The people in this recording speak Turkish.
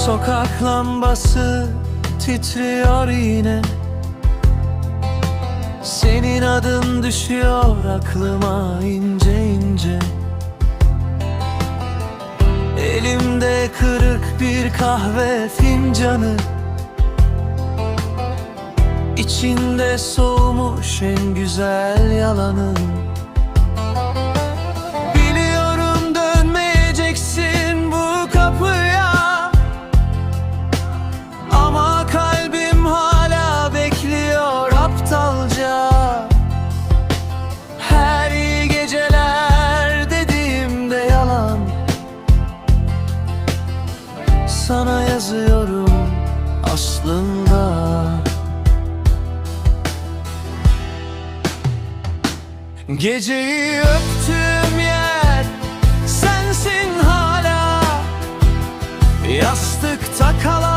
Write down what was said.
Sokak lambası titriyor yine, senin adın düşüyor aklıma ince ince. Elimde kırık bir kahve fincanı, İçinde soğumuş en güzel yalanın. Biliyorum dönmeyeceksin bu kapıya, ama kalbim hala bekliyor aptalca. Her iyi geceler dediğimde yalan, sana yazıyorum aslında. Geceyi öptüğüm yer sensin hala, yastıkta kalan